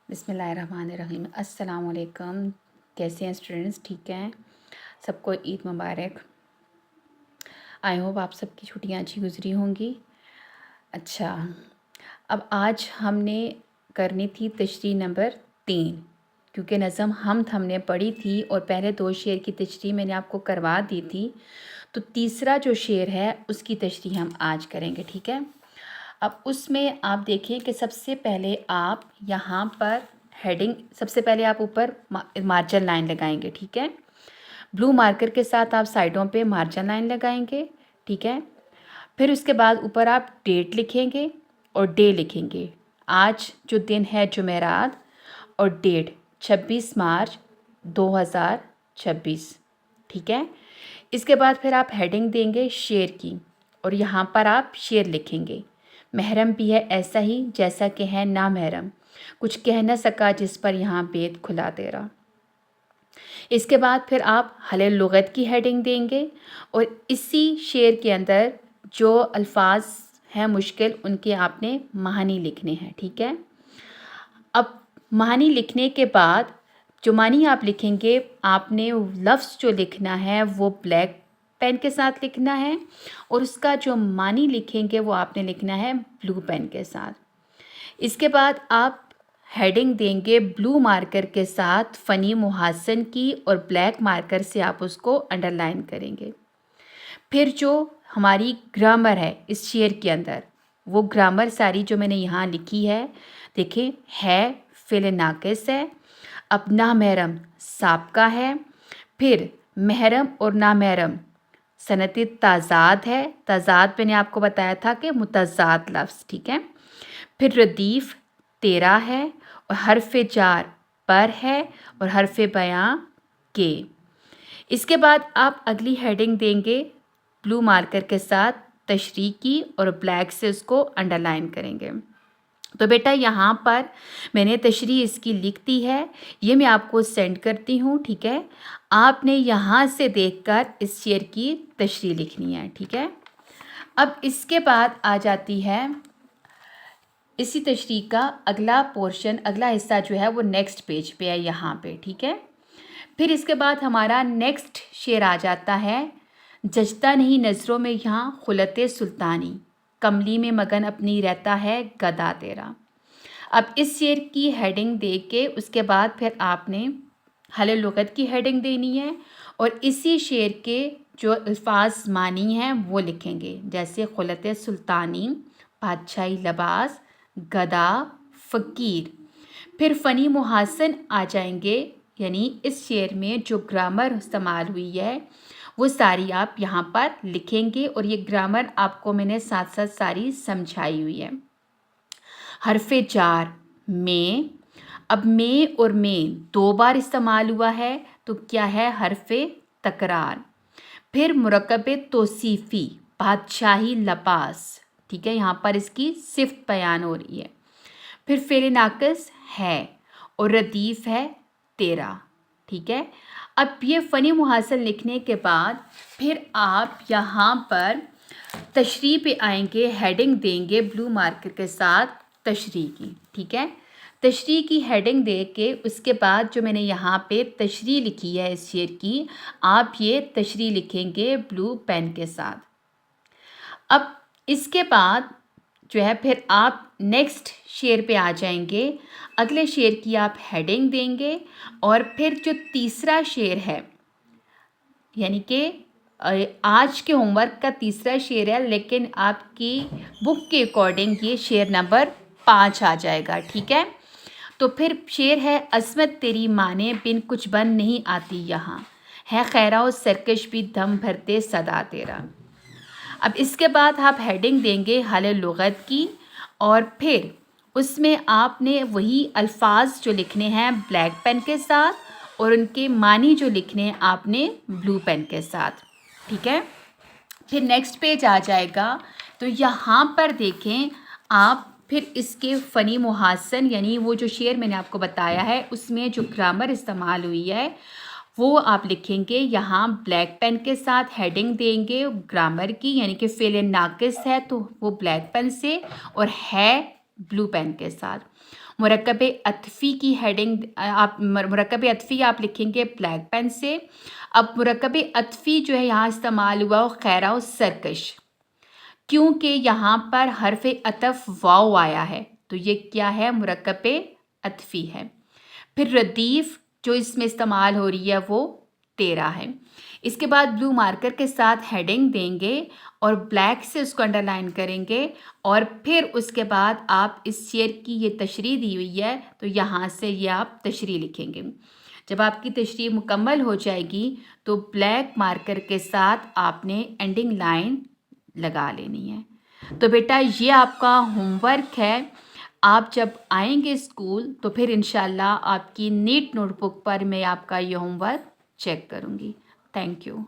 बिस्मिल्लाहिर्रहमानिर्रहीम। अस्सलाम वालेकुम। कैसे हैं स्टूडेंट्स? ठीक हैं? सबको ईद मुबारक। आई होप आप सबकी छुट्टियां अच्छी गुजरी होंगी। अच्छा, अब आज हमने करनी थी तशरीह नंबर 3, क्योंकि नज़म हमने पढ़ी थी और पहले 2 शेर की तशरीह मैंने आपको करवा दी थी, तो तीसरा जो शेर है उसकी तशरीह हम आज करेंगे। ठीक है? अब उसमें आप देखिए कि सबसे पहले आप यहाँ पर हेडिंग, सबसे पहले आप ऊपर मार्जिन लाइन लगाएंगे। ठीक है? ब्लू मार्कर के साथ आप साइडों पे मार्जिन लाइन लगाएंगे। ठीक है? फिर उसके बाद ऊपर आप डेट लिखेंगे और डे लिखेंगे। आज जो दिन है जुमेरात और डेट 26 मार्च 2026। ठीक है? इसके बाद फिर आप हेडिंग देंगे शेर की और यहाँ पर आप शेर लिखेंगे। महरम भी है ऐसा ही जैसा कि है ना महरम, कुछ कह न सका जिस पर यहाँ बेत खुला तेरा। इसके बाद फिर आप हले लुगत की हेडिंग देंगे और इसी शेर के अंदर जो अल्फाज हैं मुश्किल, उनके आपने मानी लिखने हैं। ठीक है? अब मानी लिखने के बाद जो मानी आप लिखेंगे, आपने लफ्ज़ जो लिखना है वो ब्लैक पेन के साथ लिखना है और उसका जो मानी लिखेंगे वो आपने लिखना है ब्लू पेन के साथ। इसके बाद आप हेडिंग देंगे ब्लू मार्कर के साथ फ़नी मुहासन की और ब्लैक मार्कर से आप उसको अंडरलाइन करेंगे। फिर जो हमारी ग्रामर है इस शेर के अंदर, वो ग्रामर सारी जो मैंने यहाँ लिखी है, देखें, है फ़िल नाक़िस है, अब ना महरम साबका है, फिर महरम और ना महरम सनती ताज़ाद है। ताज़ाद मैंने आपको बताया था कि मुतज़ाद लफ्ज़। ठीक है? फिर रदीफ़ तेरा है और हरफ जार पर है और हरफ बयां के। इसके बाद आप अगली हेडिंग देंगे ब्लू मार्कर के साथ तशरीह की और ब्लैक से उसको अंडरलाइन करेंगे। तो बेटा यहाँ पर मैंने तशरीह इसकी लिख दी है, ये मैं आपको सेंड करती हूँ। ठीक है? आपने यहाँ से देखकर इस शेर की तशरीह लिखनी है। ठीक है? अब इसके बाद आ जाती है इसी तशरीह का अगला पोर्शन, अगला हिस्सा जो है वो नेक्स्ट पेज पे है यहाँ पे। ठीक है? फिर इसके बाद हमारा नेक्स्ट शेर आ जाता है, जचता नहीं नज़रों में यहाँ खुलते सुल्तानी, कमली में मगन अपनी रहता है गदा तेरा। अब इस शेर की हेडिंग दे के उसके बाद फिर आपने हले लुगत की हेडिंग देनी है और इसी शेर के जो अल्फाज मानी हैं वो लिखेंगे, जैसे खुलते सुल्तानी, बादशाही लबास, गदा, फ़कीर। फिर फ़नी मुहासन आ जाएंगे, यानी इस शेर में जो ग्रामर इस्तेमाल हुई है वो सारी आप यहाँ पर लिखेंगे और ये ग्रामर आपको मैंने साथ साथ सारी समझाई हुई है। हरफ़े जार में, अब में और में 2 बार इस्तेमाल हुआ है तो क्या है, हरफ़े तकरार। फिर मुरक्कब तौसीफ़ी, बादशाही लबास। ठीक है? यहाँ पर इसकी सिफ्त बयान हो रही है। फिर फ़ेल नाक़िस है और रदीफ़ है तेरा। ठीक है? अब ये फ़नी मुहासन लिखने के बाद फिर आप यहाँ पर तशरीह पे आएंगे, हेडिंग देंगे ब्लू मार्कर के साथ तशरीह की। ठीक है? तशरीह की हेडिंग दे के उसके बाद जो मैंने यहाँ पे तशरीह लिखी है इस शेर की, आप ये तशरीह लिखेंगे ब्लू पेन के साथ। अब इसके बाद जो है फिर आप नेक्स्ट शेर पे आ जाएंगे। अगले शेर की आप हेडिंग देंगे और फिर जो तीसरा शेर है, यानी कि आज के होमवर्क का तीसरा शेर है, लेकिन आपकी बुक के अकॉर्डिंग ये शेर नंबर 5 आ जाएगा। ठीक है? तो फिर शेर है, अस्मत तेरी माने बिन कुछ बन नहीं आती यहाँ, है खैरा और सरकश भी दम भरते सदा तेरा। अब इसके बाद आप हेडिंग देंगे हले लुगत की और फिर उसमें आपने वही अल्फाज जो लिखने हैं ब्लैक पेन के साथ और उनके मानी जो लिखने हैं आपने ब्लू पेन के साथ। ठीक है? फिर नेक्स्ट पेज आ जाएगा, तो यहाँ पर देखें आप फिर इसके फ़नी मुहासन, यानी वो जो शेर मैंने आपको बताया है उसमें जो ग्रामर इस्तेमाल हुई है वो आप लिखेंगे यहाँ ब्लैक पेन के साथ। हेडिंग देंगे ग्रामर की, यानी कि फ़ेल नाक़िस है तो वो ब्लैक पेन से और है ब्लू पेन के साथ। मुरक्कब अतफ़ी की हेडिंग आप मुरक्कब अतफ़ी आप लिखेंगे ब्लैक पेन से। अब मुरक्कब अतफ़ी जो है यहाँ इस्तेमाल हुआ हो खैरा व सरकश, क्योंकि यहाँ पर हर्फ अतफ़ वाव आया है, तो ये क्या है, मुरक्कब अतफ़ी है। फिर रदीफ़ जो इसमें इस्तेमाल हो रही है वो 13 है। इसके बाद ब्लू मार्कर के साथ हेडिंग देंगे और ब्लैक से उसको अंडरलाइन करेंगे, और फिर उसके बाद आप इस शेर की ये तशरीह दी हुई है तो यहाँ से ये आप तशरीह लिखेंगे। जब आपकी तशरीह मुकम्मल हो जाएगी तो ब्लैक मार्कर के साथ आपने एंडिंग लाइन लगा लेनी है। तो बेटा ये आपका होमवर्क है। आप जब आएंगे स्कूल तो फिर इंशाल्लाह आपकी नीट नोटबुक पर मैं आपका ये होमवर्क चेक करूँगी। Thank you.